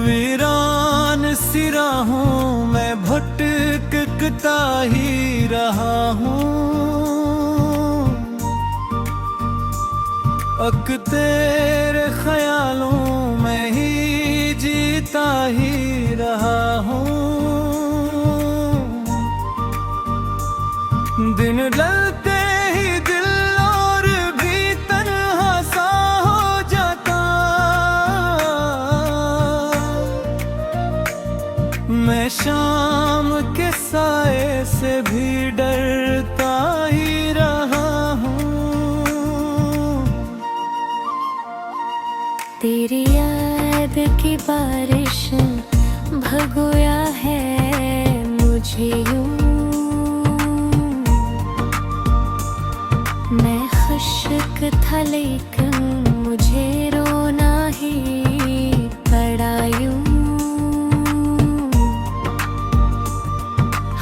वीरान सी राहों मैं भटकता ही रहा हूँ। अक तेरे ख्यालों में ही जीता ही रहा हूँ। दिन ढलते ही दिल और भी तन्हा सा हो जाता। मैं शाम के साए से भी डरता ही रहा हूँ। तेरी याद की बारिश भगोया है मुझे यूं। मैं खुश्क था लेकिन मुझे रोना ही पड़ा यूं।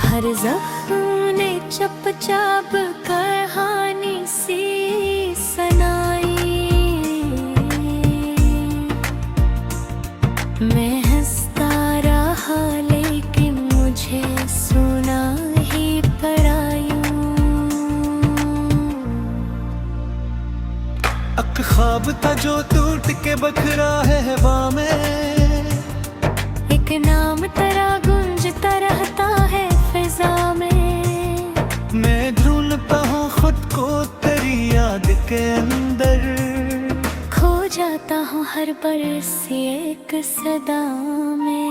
हर ज़ख्म ने चुपचाप कहानी सी सुनाई। मैं हंसता रहा लेकिन मुझे सुना ही पड़ा यूं। अक ख्वाब था जो टूट के बखरा है हवा में। एक नाम तेरा गूंजता रहता है फिजा में। मैं ढूंढता हूँ खुद को तेरी याद के अंदर। खो जाता हूँ हर बरसी एक सदा में।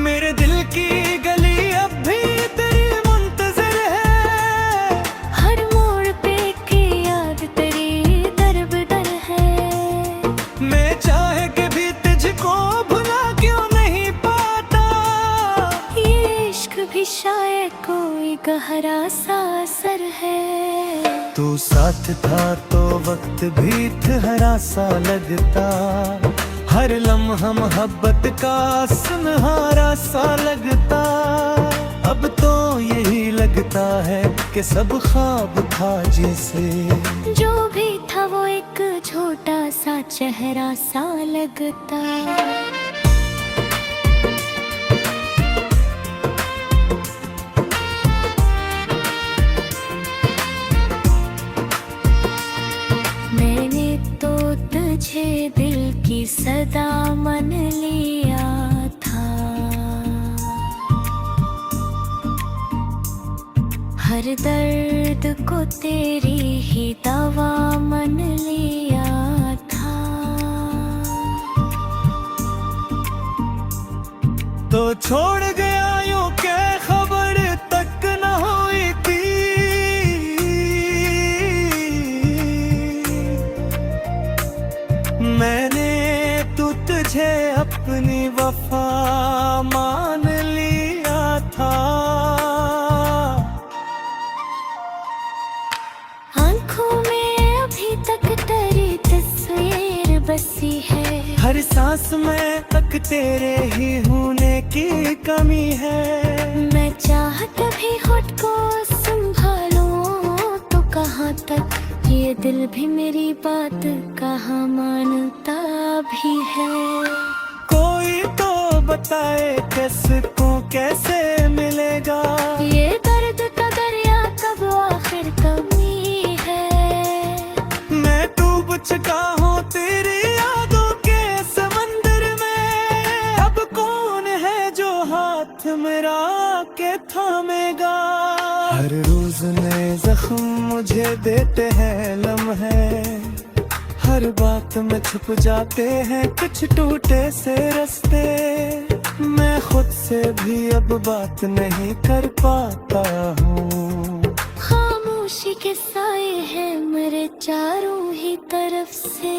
मेरे दिल की गली अब भी तेरी मुंतज़िर है। हर मोड़ पे की याद तेरी दर-बदर है। मैं चाहे के भी तुझको भुला क्यों नहीं पाता। ये इश्क भी शायद कोई गहरा सा असर है। तू साथ था तो वक्त भी ठहरा सा लगता। हर लम्हा मोहब्बत का सुनहरा सा लगता। अब तो यही लगता है कि सब ख्वाब था जैसे। जो भी था वो एक छोटा सा चेहरा सा लगता। मैंने तो तुझे दिल की सदा मन लिया था। हर दर्द को तेरी ही दवा मन लिया था। तो छोड़ गया यूं के खबर तक न हुई थी। मैंने तो तुझे अपनी वफा मान लिया था। आँखों में अभी तक तेरी तस्वीर बसी है। हर सांस में तक तेरे ही होने की कमी है। मैं चाहत भी खुद को संभालूं तो कहाँ तक। ये दिल भी मेरी बात कहाँ मानता भी है। कोई तो बताए किसको कैसे मिलेगा। ये दर्द का दरिया कब आखिर कमी है। मैं डूब चुका हूँ तेरी यादों के समंदर में। अब कौन है जो हाथ मेरा के थामेगा। हर रोज नए जख्म मुझे देते हैं लम्हे। हर बात में छुप जाते हैं कुछ टूटे से रास्ते। मैं खुद से भी अब बात नहीं कर पाता हूँ। खामोशी के साए हैं मेरे चारों ही तरफ से।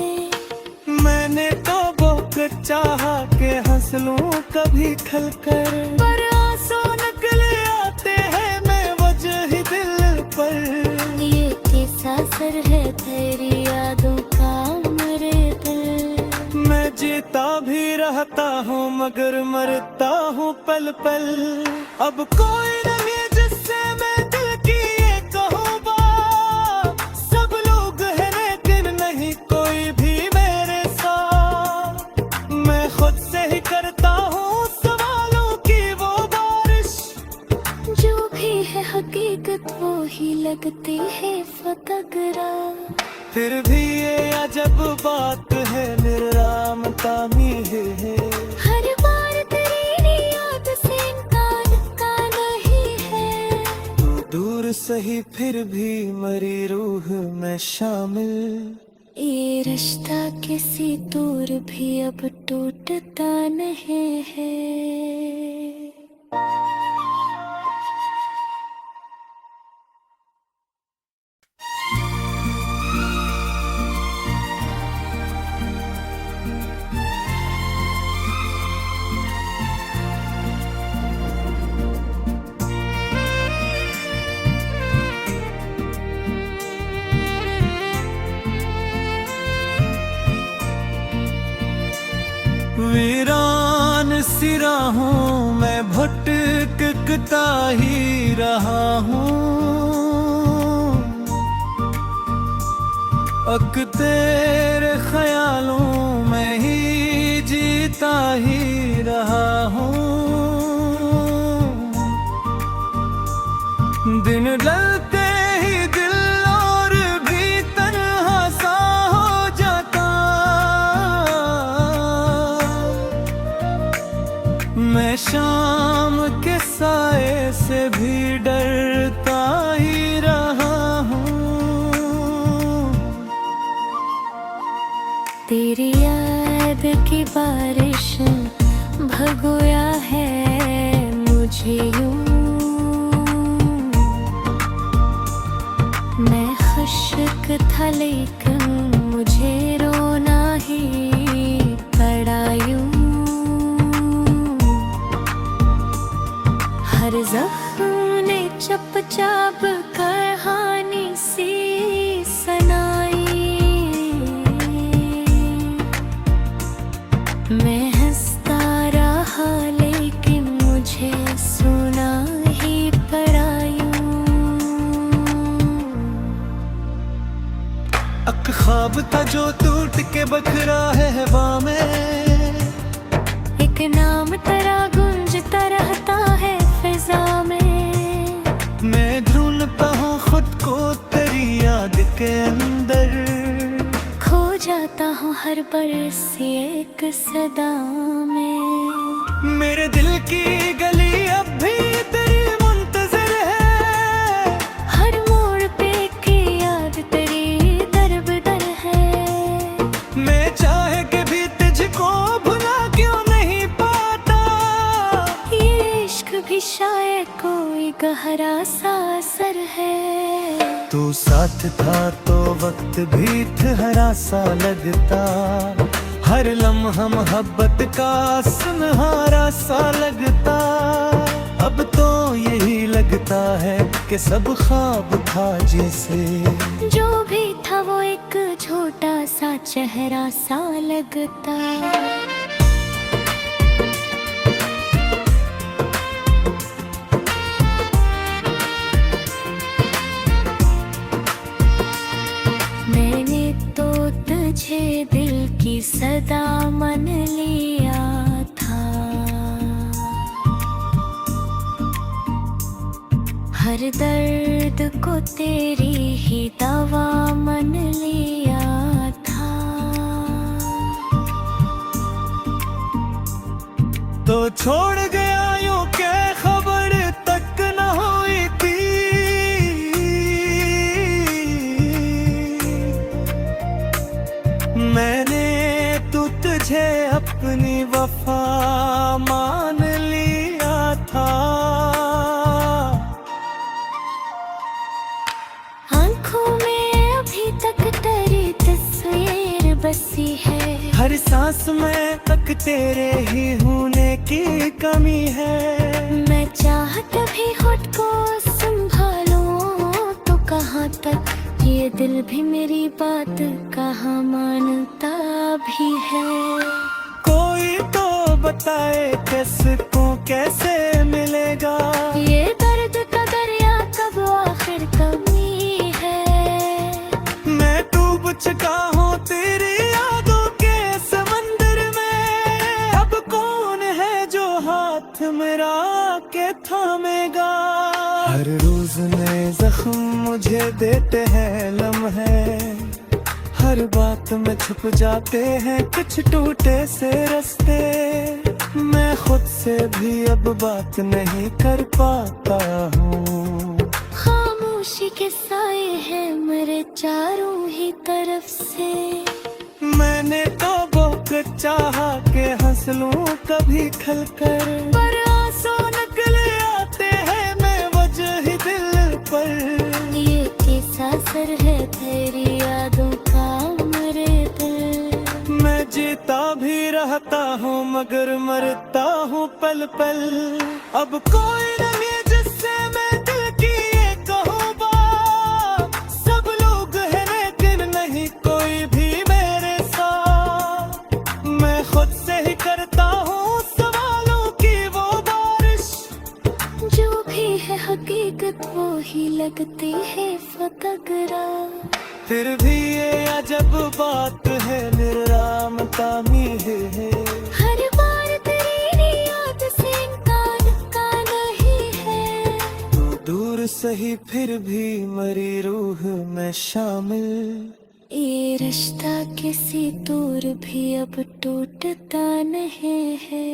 मैंने तो बहुत चाहा के हंस लूं कभी खलकर। पर आंसू निकले आते हैं मैं वजह ही दिल पर। ये कैसा असर है तेरी यादों का मेरे दिल। मैं जीता भी रहता हूँ मगर मरता हूँ पल पल। अब कोई नहीं जिससे मैं दिल की ये कहूँ बात। सब लोग हैं लेकिन नहीं कोई भी मेरे साथ। मैं खुद से ही करता फिर भी ये अजब बात है, निर्रामता में है। हर बार तेरी याद से इनकार का नहीं है। तू दूर सही फिर भी मरी रूह में शामिल। ये रिश्ता किसी दूर भी अब टूटता नहीं है। वीरान सी राहों मैं भटकता ही रहा हूँ। अक तेरे ख्यालों में ही जीता ही रहा हूँ। दिन ढलते ही दिल और भी तन्हा सा हो जाता। मैं शाम के साए से भी डरता ही रहा हूँ। तेरी याद की बारिश भगोया है मुझे यूं। मैं खुश्क था लेकिन मुझे रोना ही पड़ा यूं। हर ज़ख्म ने चुपचाप कहानी सी सुनाई। मैं हंसता रहा लेकिन मुझे सुना ही पड़ा यूं। अक ख्वाब था जो टूट के बखरा है हवा में। एक नाम तेरा गूंजता रहता है फिजा में। मैं ढूंढता हूँ खुद को तेरी याद के अंदर। खो जाता हूँ हर बरस एक सदा में। मेरे दिल की गली अब भी तेरी मुंतज़िर है। हर मोड़ पे की याद तेरी दरबदर है। मैं चाहे के भी तुझको भुला क्यों नहीं पाता। ये इश्क भी शायद कोई गहरा सा असर है। तू साथ था तो वक्त भी ठहरा सा लगता। हर लम्हा मोहब्बत का सुनहरा सा लगता। अब तो यही लगता है कि सब ख्वाब था जैसे। जो भी था वो एक छोटा सा चेहरा सा लगता। मैंने तो तुझे दिल की सदा मन लिया था। हर दर्द को तेरी ही दवा मन लिया था। तो छोड़ गया यूं के खबर तक न हुई थी। मैंने तो तुझे अपनी वफा मान लिया था। आँखों में अभी तक तेरी तस्वीर बसी है। हर सांस में तक तेरे ही होने की कमी है। मैं चाहता भी खुद को संभालूं तो कहाँ तक। ये दिल भी मेरी बात कहाँ मानता भी है। कोई तो बताए किसको कैसे मिलेगा। ये दर्द का दरिया कब आखिर कमी है। मैं डूब चुका हूँ तेरी यादों के समंदर में। अब कौन है जो हाथ मेरा के थामेगा। हर रोज नए जख्म मुझे देते हैं लम्हे। हर बात में छुप जाते हैं कुछ टूटे से रास्ते। मैं खुद से भी अब बात नहीं कर पाता हूँ। खामोशी के साए हैं मेरे चारों ही तरफ से। मैंने तो बहुत चाहा कि हंस लूं कभी खलकर, पर आंसू निकले आते हैं मैं वजह ही दिल पर। ये कैसा असर है तेरी यादों का मेरे दिल। मैं जीता भी रहता हूँ मगर मरता हूँ पल पल। अब कोई नहीं जिससे मैं दिल की ये कहूँ बात। सब लोग हैं लेकिन नहीं कोई भी मेरे साथ। मैं खुद से ही करता हूँ सवालों की वो बारिश। जो भी है हकीकत वो ही लगती है फतगरा। फिर भी ये अजब बात है निर्राम तामी है। हर बार तेरी याद से इनकार का नहीं है। तू दूर सही फिर भी मरी रूह में शामिल। ये रिश्ता किसी दूर भी अब टूटता नहीं है।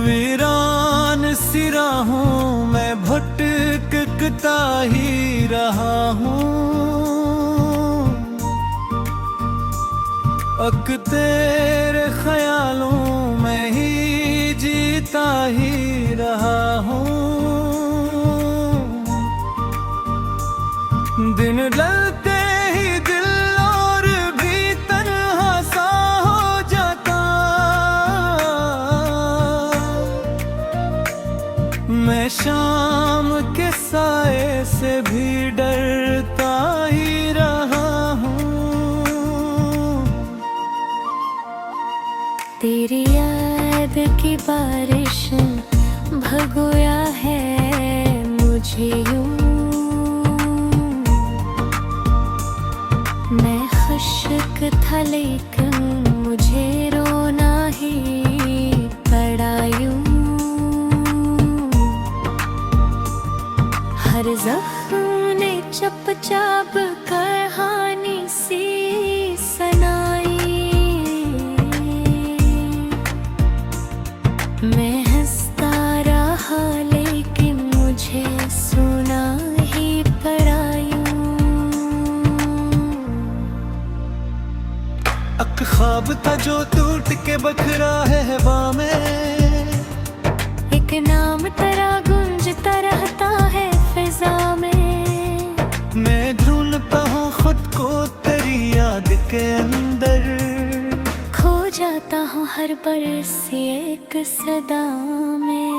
वीरान सी राहों मैं भटकता ही रहा हूँ। अक तेरे ख्यालों में ही जीता ही रहा हूँ। दिन ढलते ही दिल और भी तन्हा सा हो जाता। मैं शाम के साए से भी डरता ही रहा हूँ। तेरी याद की बारिश भगोया है मुझे यूं। मैं खुश्क था लेकिन मुझे रोना ही पड़ा यूं। हर जख्म ने चपचाप कहानी सी सुनाई। मैं हंसता रहा लेकिन मुझे सुना ही पड़ा यूं। अक ख्वाब था जो टूट के बखरा है हवा में। एक नाम तेरा गूंजता रहता है फिजा में। मैं ढूंढता हूँ खुद को तेरी याद के अंदर। खो जाता हूँ हर बरस एक सदा में।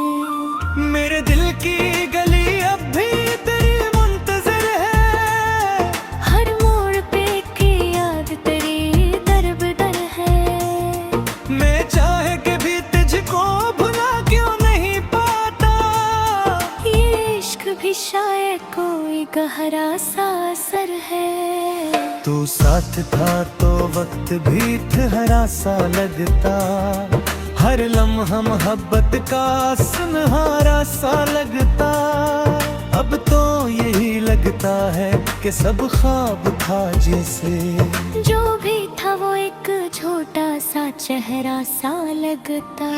मेरे दिल की गली अब भी तेरी मुंतजर है। हर मोड़ पे की याद तेरी दरबदर है। मैं चाहे के भी तुझको भुला क्यों नहीं पाता। ये इश्क भी शायद कोई गहरा सा असर है। तू साथ था तो वक्त भी ठहरा सा लगता। हर लम्हा मोहब्बत का सुनहरा सा लगता। अब तो यही लगता है कि सब ख्वाब था जैसे। जो भी था वो एक छोटा सा चेहरा सा लगता।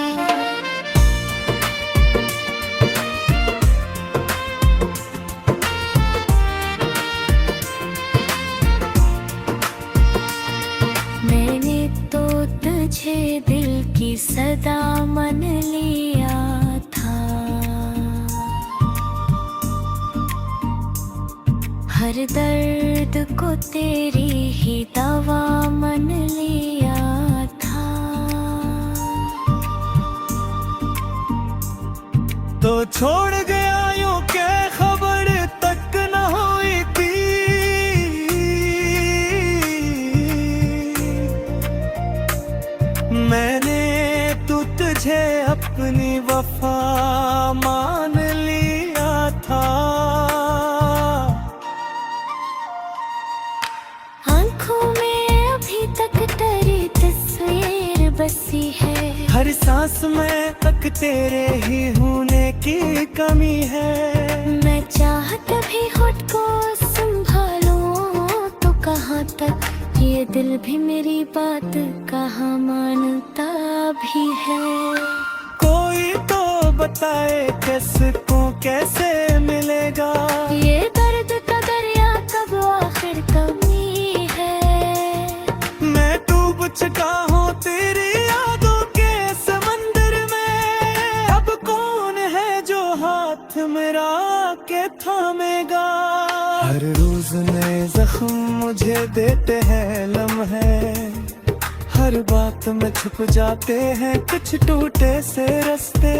मैंने तो तुझे दिल की सदा मन लिया था। हर दर्द को तेरी ही दवा मन लिया था। तो छोड़ गया यूं के खबर तक न हुई थी। मैंने तो तुझे अपनी वफा मान लिया था। आंखों में अभी तक तेरी तस्वीर बसी है, हर सांस में तक तेरे ही होने की कमी है। मैं चाहत भी होठ को संभालूं तो कहाँ तक, ये दिल भी मेरी बात कहाँ मानता भी है। कोई तो बताए किसको कैसे मिलेगा, ये दर्द का दरिया कब आखिर कमी है। मैं डूब चुका हूँ तेरी यादों के समंदर में। अब कौन है जो हाथ मेरा के थामेगा। हर रोज नए जख्म मुझे देते हैं लम्हे, हर बात में छुप जाते हैं कुछ टूटे से रास्ते।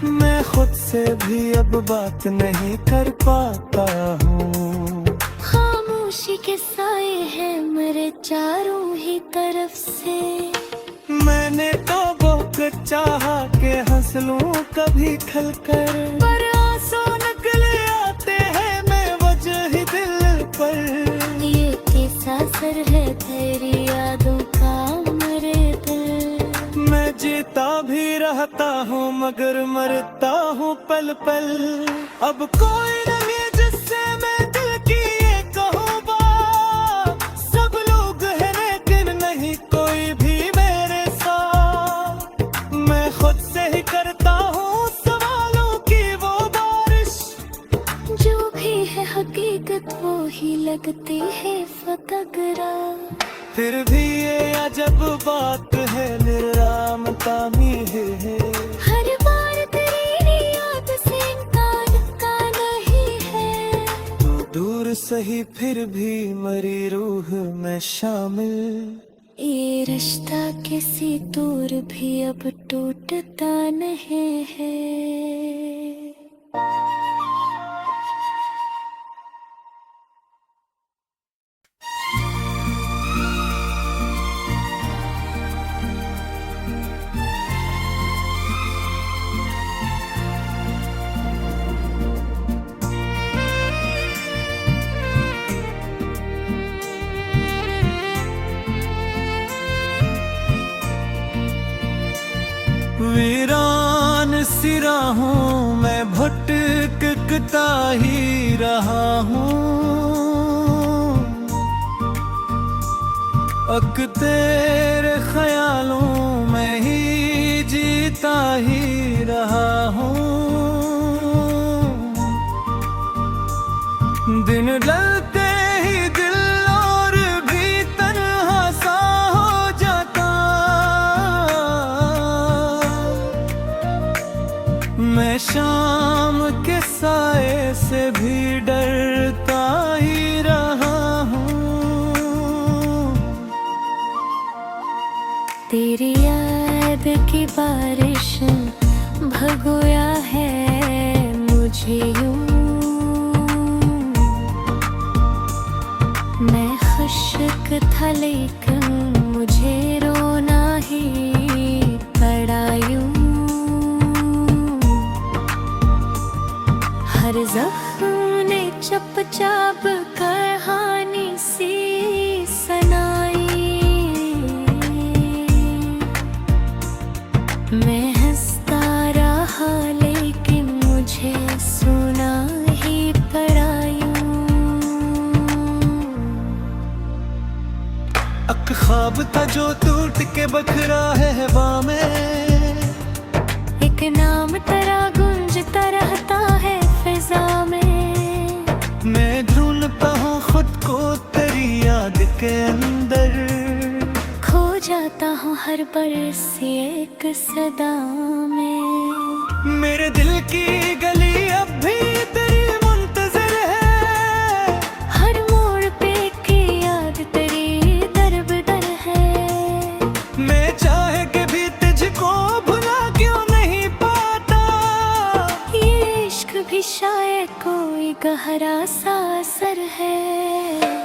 मैं खुद से भी अब बात नहीं कर पाता हूँ। खामोशी के साए हैं मेरे चारों ही तरफ से। मैंने तो बहुत चाहा कि हंस लूं कभी खलकर, पर आंसू निकले आते हैं मैं वजह ही दिल पर। ये कैसा असर है तेरी यादों का मेरे दिल। मैं जीता भी रहता हूँ मगर मरता हूँ पल पल। अब कोई नहीं जिससे मैं दिल की ये कहूँ बात। सब लोग हैं लेकिन नहीं कोई भी मेरे साथ। मैं खुद से ही करता हूँ सवालों की वो बारिश। जो भी है हकीकत वो ही लगती है फतगरा। फिर भी ये अजब बात है निर्रामता में है। हर बार तेरी याद से इनकार का नहीं है। तू दूर सही फिर भी मरी रूह में शामिल। ये रिश्ता किसी दूर भी अब टूटता नहीं है। वीरान सी राहों मैं भटकता ही रहा हूँ। अक तेरे ख्यालों में ही जीता ही रहा हूँ। दिन ढलते ही दिल और भी तन्हा सा हो जाता। मैं शाम के साए से भी डरता ही रहा हूँ। तेरी याद की बारिश भगोया है मुझे यूं। मैं खुश्क था लेकिन मुझे रोना ही पड़ा यूं। हर जख्म ने चुपचाप कहानी सी सुनाई। मैं हंसता रहा लेकिन मुझे सुना ही पड़ा यूं। अक ख्वाब था जो टूट के बखरा है हवा में। एक नाम तेरा गूंजता रहता है फिजा में। मैं ढूंढता हूँ खुद को तेरी याद के अंदर। खो जाता हूँ हर बरसी एक सदा में। मेरे दिल की गली अब भी तेरी मुंतज़िर है। हर मोड़ पे की याद तेरी दरबदर है। मैं चाहे के भी तुझको भुला क्यों नहीं पाता। ये इश्क भी शायद कोई गहरा सा असर है।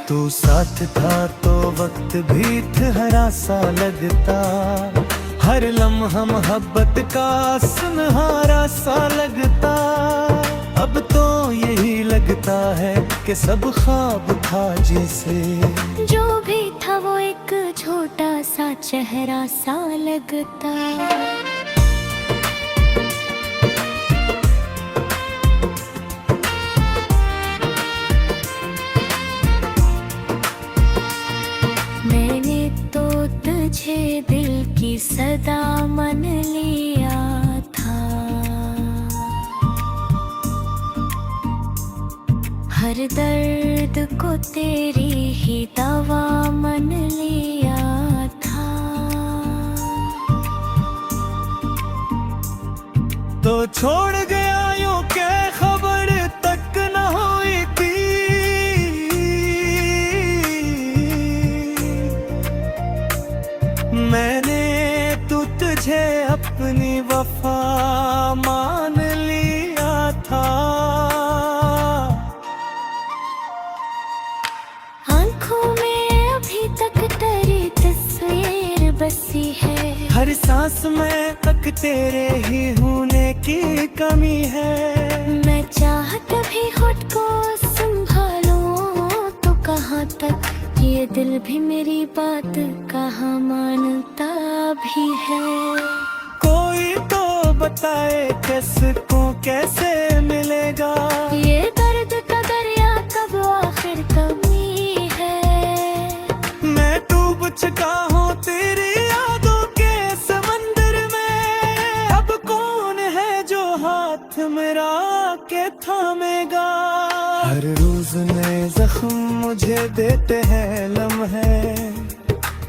तू साथ था तो वक्त भी ठहरा सा लगता। हर लम्हा मोहब्बत का सुनहरा सा लगता। अब तो यही लगता है कि सब ख्वाब था जैसे। जो भी था वो एक छोटा सा चेहरा सा लगता। मैंने तो तुझे दिल की सदा मन लिया था। हर दर्द को तेरी ही दवा मन लिया था। तो छोड़ गया यूं के खबर तक न हुई थी। मैंने तो तुझे अपनी वफा मान लिया था। आँखों में अभी तक तेरी तस्वीर बसी है। हर सांस में तक तेरे ही होने की कमी है। मैं चाहत भी होठ को संभालूं तो कहाँ तक ये दिल भी मेरी बात कहाँ मानता भी है। कोई तो बताए किसको कैसे मिलेगा। ये दर्द का दरिया कब आखिर कमी है। मैं डूब चुका हूँ तेरी यादों के समंदर में। अब कौन है जो हाथ मेरा के थामेगा। हर रोज नए जख्म मुझे देते हैं लम्हे।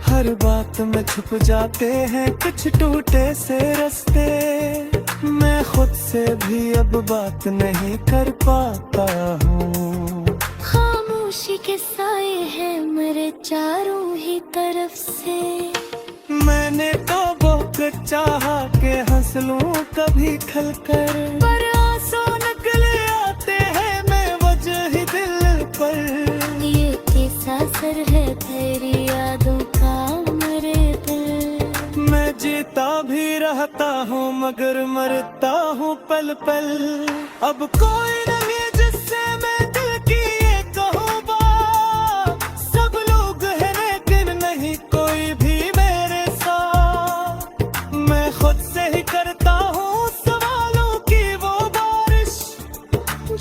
हर बात में छुप जाते हैं कुछ टूटे से रास्ते। मैं खुद से भी अब बात नहीं कर पाता हूँ। खामोशी के साए हैं मेरे चारों ही तरफ से। मैंने तो बहुत चाहा कि हंस लूं कभी खलकर, पर आंसू निकले आते हैं मैं वजह ही दिल पर। ये कैसा सर है तेरी यादों का मेरे दिल। मैं जीता भी रहता हूँ मगर मरता हूँ पल पल। अब कोई नहीं जिससे मैं दिल की ये कहूँ बात। सब लोग हैं लेकिन नहीं कोई भी मेरे साथ। मैं खुद से ही करता हूँ सवालों की वो बारिश।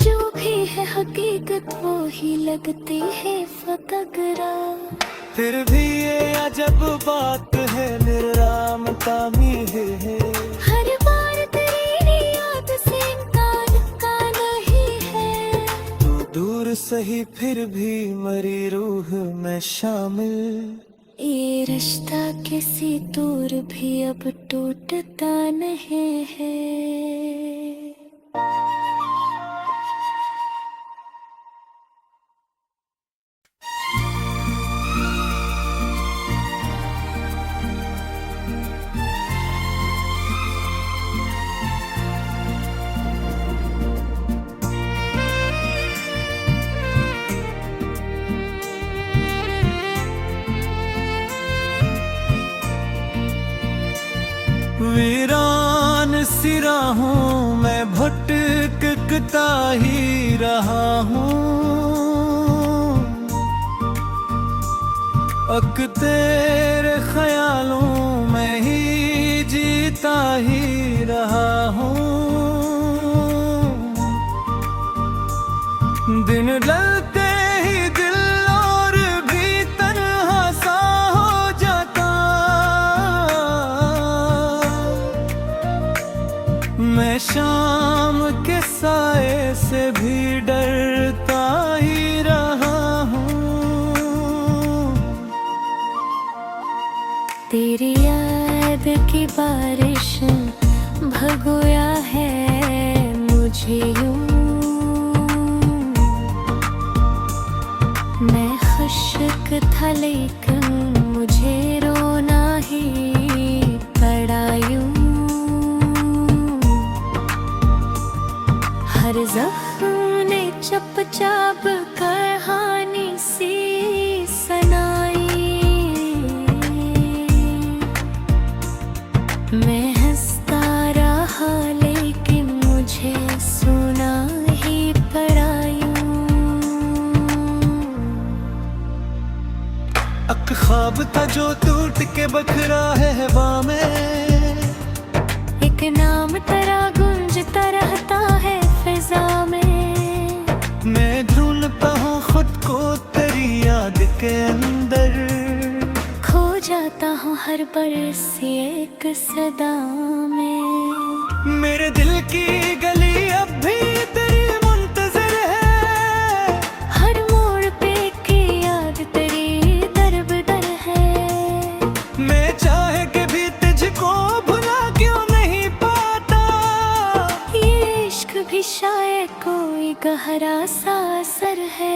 जो भी है हकीकत वो ही लगती है फतगरा। फिर भी ये अजब बात है निर्राम तामी है। हर बार तेरी याद से इनकार का नहीं है। तू दूर सही फिर भी मरी रूह में शामिल। ये रिश्ता किसी दूर भी अब टूटता नहीं है। वीरान सी राहों मैं भटकता ही रहा हूँ। अक तेरे ख्यालों में ही जीता ही रहा हूँ। दिन ढलते ही दिल और भी तन्हा सा हो जाता। मैं शाम के साए से भी डरता ही रहा हूँ। तेरी याद की बारिश भगोया है मुझे यूं। मैं खुश्क था लेकिन मुझे रोना ही पड़ा यूं। हर ज़ख्म ने चुपचाप कहानी सी सुनाई। के बखरा है हवा में, एक नाम तेरा गूंजता रहता है फिजा में। मैं ढूंढता हूँ खुद को तेरी याद के अंदर, खो जाता हूँ हर बरसी एक सदा में। मेरे दिल की गली अब भी तेरी मुंतजर है, हर मोड़ पे की याद तेरी दरबदर है। मैं चाहे के भी तुझको भुला क्यों नहीं पाता, ये इश्क भी शायद कोई गहरा सा असर है।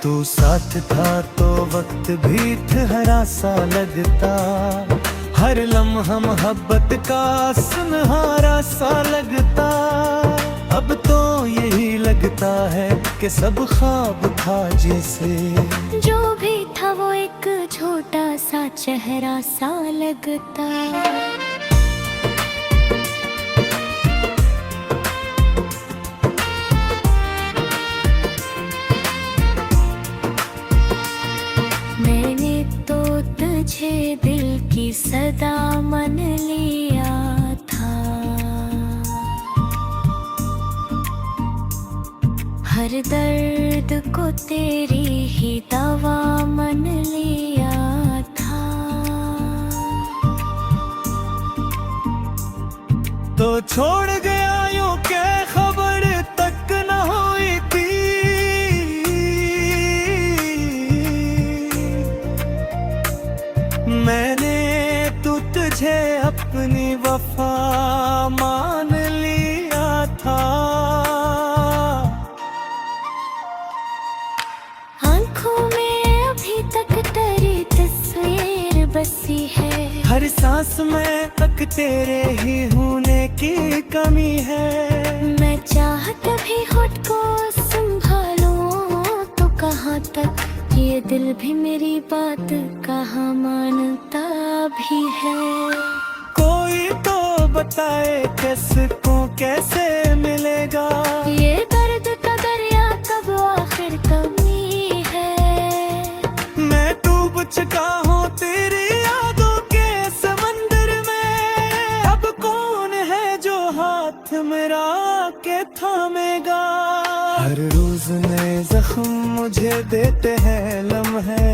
तू साथ था तो वक्त भी ठहरा सा लगता, हर लम्हा मोहब्बत का सुनहरा सा लगता। अब तो यही लगता है कि सब ख्वाब था जैसे, जो भी था वो एक छोटा सा चेहरा सा लगता। मैंने तो तुझे दिल की सदा मन लिया था, हर दर्द को तेरी ही दवा मन लिया था। तो छोड़ गया यूं के खबर तक न हुई थी, मैंने तो तुझे अपनी वफा मान लिया था। आँखों में अभी तक तेरी तस्वीर बसी है, हर सांस में तक तेरे ही होने की कमी है। मैं चाहत भी होठ को संभालूं तो कहाँ तक, ये दिल भी मेरी बात कहाँ मानता भी है। कोई तो बताए किसको कैसे मिलेगा, ये दर्द का दरिया कब आखिर कमी है। मैं डूब चुका हूँ तेरी यादों के समंदर में, अब कौन है जो हाथ मेरा के थामेगा। हर रोज नए जख्म मुझे देते हैं लम्हे,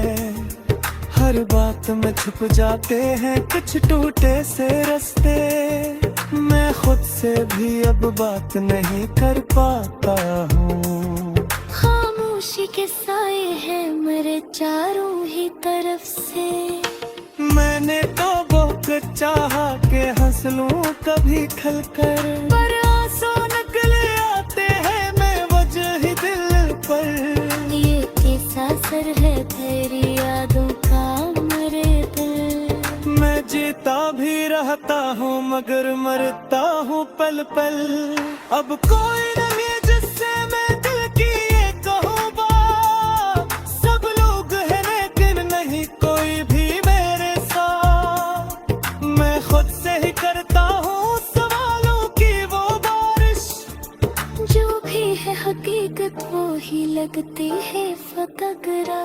हर बात में छुप जाते हैं कुछ टूटे से रास्ते। मैं खुद से भी अब बात नहीं कर पाता हूँ, खामोशी के साए हैं मेरे चारों ही तरफ से। मैंने तो बहुत चाहा कि हंस लूं कभी खलकर, पर आंसू निकले आते हैं मैं वजह ही दिल पर। ये कैसा असर है तेरी यादों का मेरे दिल। मैं जीता भी रहता हूँ मगर मरता हूँ पल पल। अब कोई नहीं जिससे मैं दिल की ये कहूँ बात, सब लोग हैं लेकिन नहीं कोई भी मेरे साथ। मैं खुद से ही करता हूँ सवालों की वो बारिश, जो भी है हकीकत वो ही लगती है फकरा।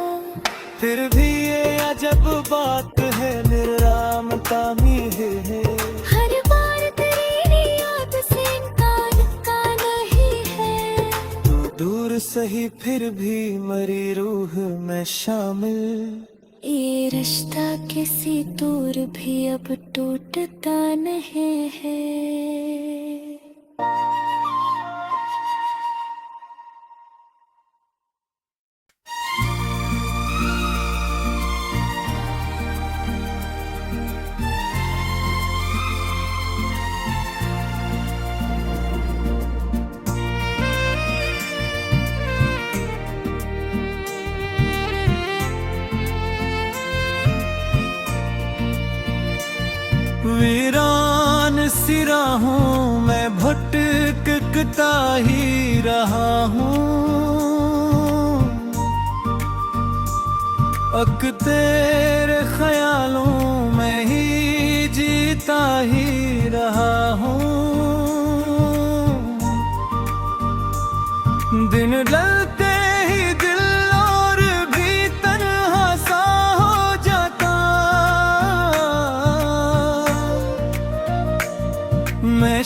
फिर भी ये अजब बात है निर्रामता में है, हर बार तेरी याद से इनकार का नहीं है। तू दूर सही फिर भी मरी रूह में शामिल। ये रिश्ता किसी दूर भी अब टूटता नहीं है। वीरान सी राहों मैं भटकता ही रहा हूँ, अक तेरे ख्यालों में ही जीता ही रहा हूँ। दिन ढलते ही दिल और भी तन्हा सा हो जाता,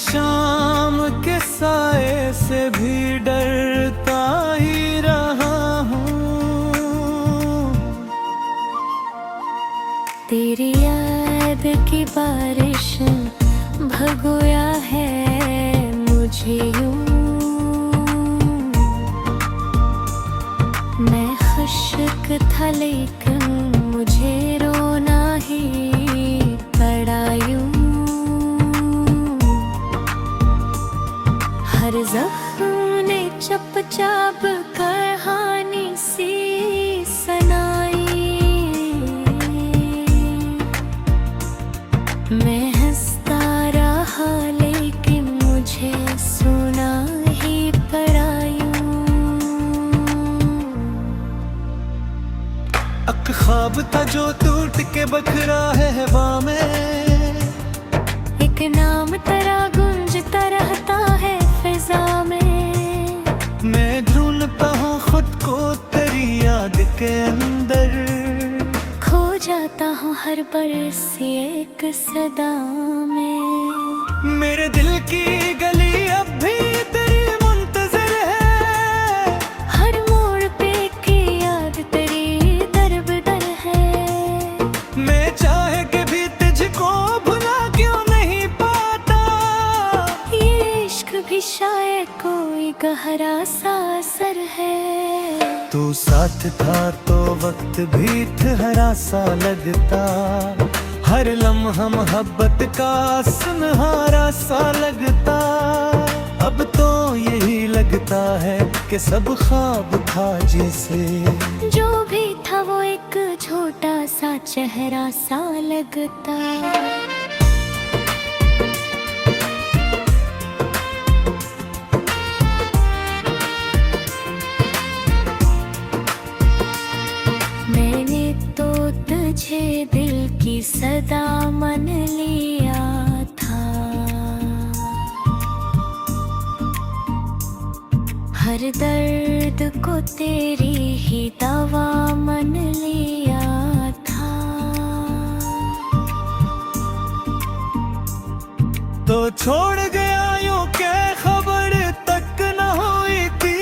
शाम के साए से भी डरता ही रहा हूँ। तेरी याद की बारिश भगोया है मुझे यूं। मैं खुश्क था लेकिन मुझे रोना ही पड़ा यूं। हर ज़ख्म ने चुपचाप कहानी सी सुनाई। मैं हंसता रहा लेकिन मुझे सुना ही पड़ा यूं। एक ख्वाब था जो टूट के बखरा है हवा में। एक नाम तेरा गूंजता रहता है फिजा में। मैं ढूंढता हूँ खुद को तेरी याद के अंदर। खो जाता हूँ हर बरसी एक सदा में। मेरे दिल की गली अब भी तेरी मुंतज़िर है। हर मोड़ पे की याद तेरी दर-बदर है। मैं चाहे के भी तुझको भुला क्यों नहीं पाता। ये इश्क भी शायद कोई गहरा सा असर है। तू साथ था तो वक्त भी ठहरा सा लगता। हर लम्हा मोहब्बत का सुनहरा सा लगता। अब तो यही लगता है कि सब ख्वाब था जैसे। जो भी था वो एक छोटा सा चेहरा सा लगता। मैंने तो तुझे दिल की सदा मन लिया था। हर दर्द को तेरी ही दवा मन लिया था। तो छोड़ गया यूं के खबर तक न हुई थी।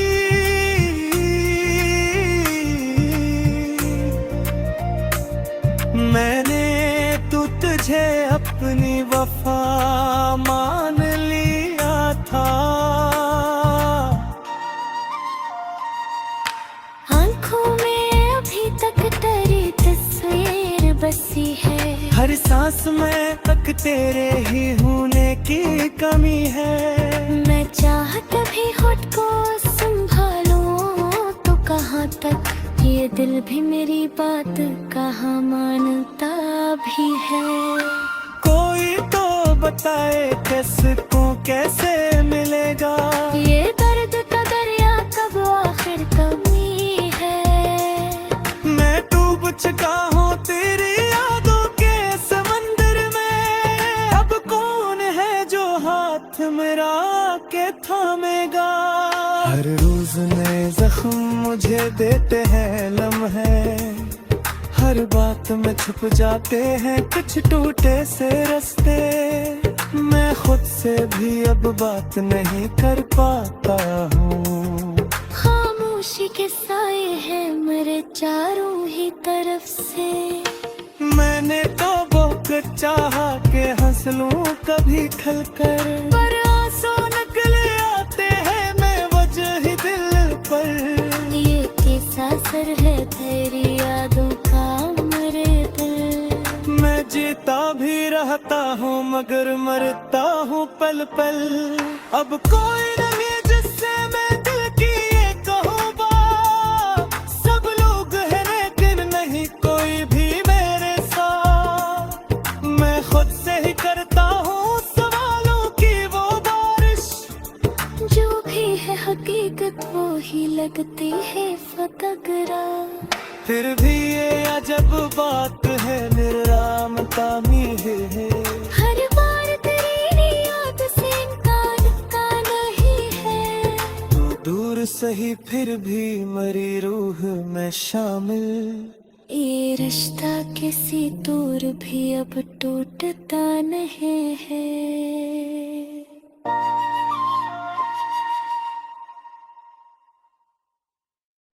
मैंने तो तुझे अपनी वफा मान लिया था। आँखों में अभी तक तेरी तस्वीर बसी है। हर सांस में तक तेरे ही होने की कमी है। मैं चाहता भी खुद को संभालूं तो कहाँ तक। ये दिल भी मेरी बात कहाँ मानता भी है। कोई तो बताए किसको कैसे मिलेगा। ये दर्द का दरिया कब आखिर कमी है। मैं डूब चुका हूँ तेरी यादों के समंदर में। अब कौन है जो हाथ मेरा के थामेगा। हर रोज नए जख्म मुझे देते हैं लम्हे। हर बात में छुप जाते हैं कुछ टूटे से रास्ते। मैं खुद से भी अब बात नहीं कर पाता हूँ। खामोशी के साए हैं मेरे चारों ही तरफ से। मैंने तो बहुत चाहा के हंस लूं कभी खलकर। पर आंसू निकले आते हैं मैं वजह ही दिल पर। ये कैसा असर है तेरी यादों का मेरे दिल। मैं जीता भी रहता हूँ मगर मरता हूँ पल पल। अब कोई नहीं जिससे मैं दिल की ये कहूँ बात। सब लोग हैं लेकिन नहीं कोई भी मेरे साथ। मैं खुद से ही करता हूँ सवालों की वो बारिश। जो भी है हकीकत वो ही लगती है फतगरा। फिर भी ये अजब बात है निर्राम तामी है। हर बार तेरी याद से इनकार का नहीं है। तो दूर सही फिर भी मरी रूह में शामिल। ये रिश्ता किसी दूर भी अब टूटता नहीं है।